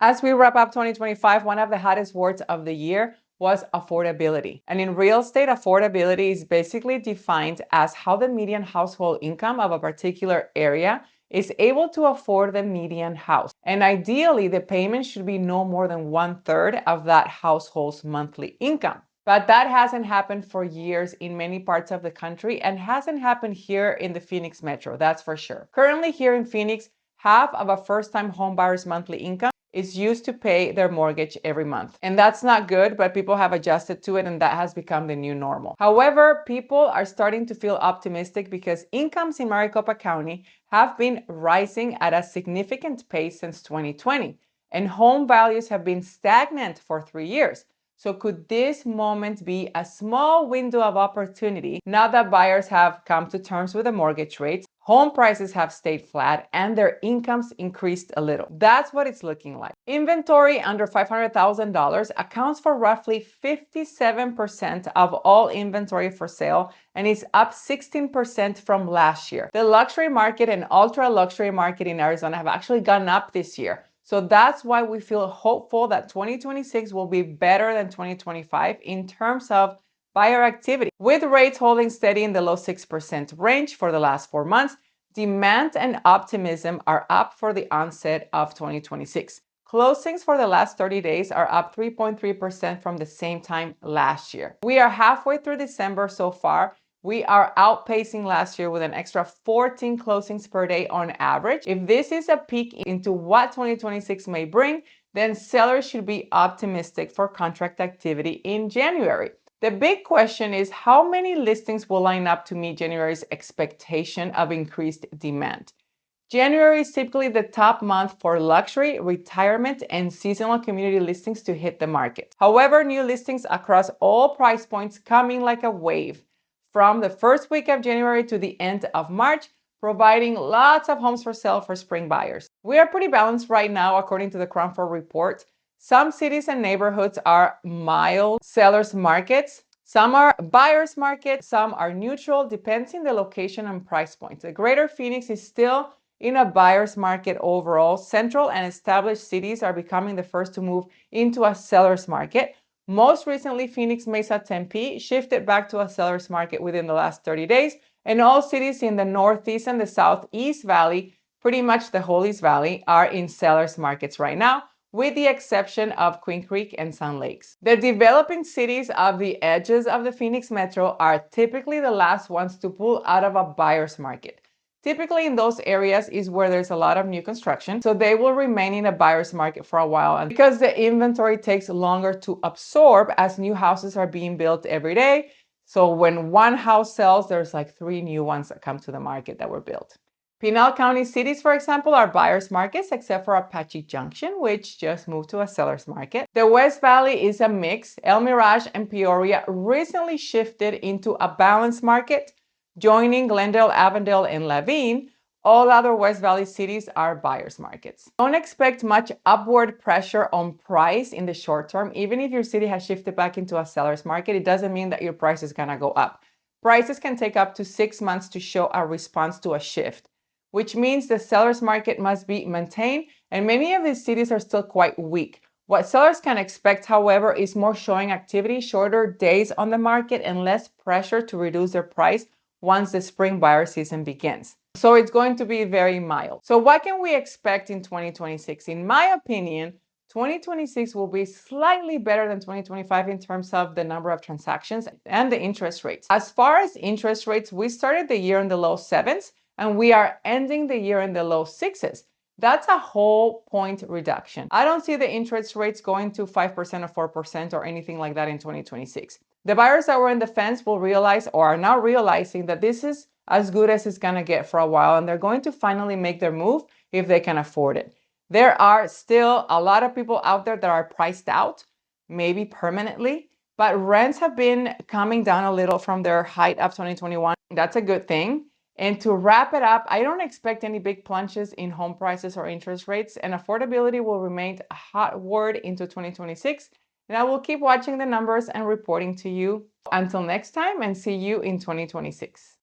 As we wrap up 2025, one of the hottest words of the year was affordability. And in real estate, affordability is basically defined as how the median household income of a particular area is able to afford the median house. And ideally, the payment should be no more than 1/3 of that household's monthly income. But that hasn't happened for years in many parts of the country and hasn't happened here in the Phoenix metro, that's for sure. Currently here in Phoenix, half of a first-time homebuyer's monthly income is used to pay their mortgage every month. And that's not good, but people have adjusted to it and that has become the new normal. However, people are starting to feel optimistic because incomes in Maricopa County have been rising at a significant pace since 2020, and home values have been stagnant for 3 years. So could this moment be a small window of opportunity now that buyers have come to terms with the mortgage rates, home prices have stayed flat, and their incomes increased a little? That's what it's looking like. Inventory under $500,000 accounts for roughly 57% of all inventory for sale and is up 16% from last year. The luxury market and ultra luxury market in Arizona have actually gone up this year. So that's why we feel hopeful that 2026 will be better than 2025 in terms of buyer activity. With rates holding steady in the low 6% range for the last 4 months, demand and optimism are up for the onset of 2026. Closings for the last 30 days are up 3.3% from the same time last year. We are halfway through December so far. We are outpacing last year with an extra 14 closings per day on average. If this is a peek into what 2026 may bring, then sellers should be optimistic for contract activity in January. The big question is how many listings will line up to meet January's expectation of increased demand. January is typically the top month for luxury, retirement, and seasonal community listings to hit the market. However, new listings across all price points come in like a wave from the first week of January to the end of March, providing lots of homes for sale for spring buyers. We are pretty balanced right now, according to the Cromford report. Some cities and neighborhoods are mild sellers markets. Some are buyers market. Some are neutral, depending on the location and price point. The greater Phoenix is still in a buyer's market overall. Central and established cities are becoming the first to move into a seller's market. Most recently, Phoenix, Mesa, Tempe shifted back to a seller's market within the last 30 days, and all cities in the Northeast and the Southeast Valley, pretty much the whole East Valley, are in seller's markets right now, with the exception of Queen Creek and Sun Lakes. The developing cities of the edges of the Phoenix metro are typically the last ones to pull out of a buyer's market. Typically in those areas is where there's a lot of new construction, so they will remain in a buyer's market for a while, and because the inventory takes longer to absorb as new houses are being built every day. So when one house sells, there's like 3 new ones that come to the market that were built. Pinal County cities, for example, are buyer's markets except for Apache Junction, which just moved to a seller's market. The West Valley is a mix. El Mirage and Peoria recently shifted into a balanced market, joining Glendale, Avondale, and Laveen. All other West Valley cities are buyer's markets. Don't expect much upward pressure on price in the short term. Even if your city has shifted back into a seller's market, it doesn't mean that your price is gonna go up. Prices can take up to 6 months to show a response to a shift, which means the seller's market must be maintained, and many of these cities are still quite weak. What sellers can expect, however, is more showing activity, shorter days on the market, and less pressure to reduce their price once the spring buyer season begins. So it's going to be very mild. So what can we expect in 2026? In my opinion, 2026 will be slightly better than 2025 in terms of the number of transactions and the interest rates. As far as interest rates, we started the year in the low 7s and we are ending the year in the low 6s. That's a whole point reduction. I don't see the interest rates going to 5% or 4% or anything like that in 2026. The buyers that were in the fence will realize, or are now realizing, that this is as good as it's gonna get for a while, and they're going to finally make their move if they can afford it. There are still a lot of people out there that are priced out, maybe permanently, but rents have been coming down a little from their height of 2021. That's a good thing. And to wrap it up, I don't expect any big plunges in home prices or interest rates, and affordability will remain a hot word into 2026. And I will keep watching the numbers and reporting to you. Until next time, and see you in 2026.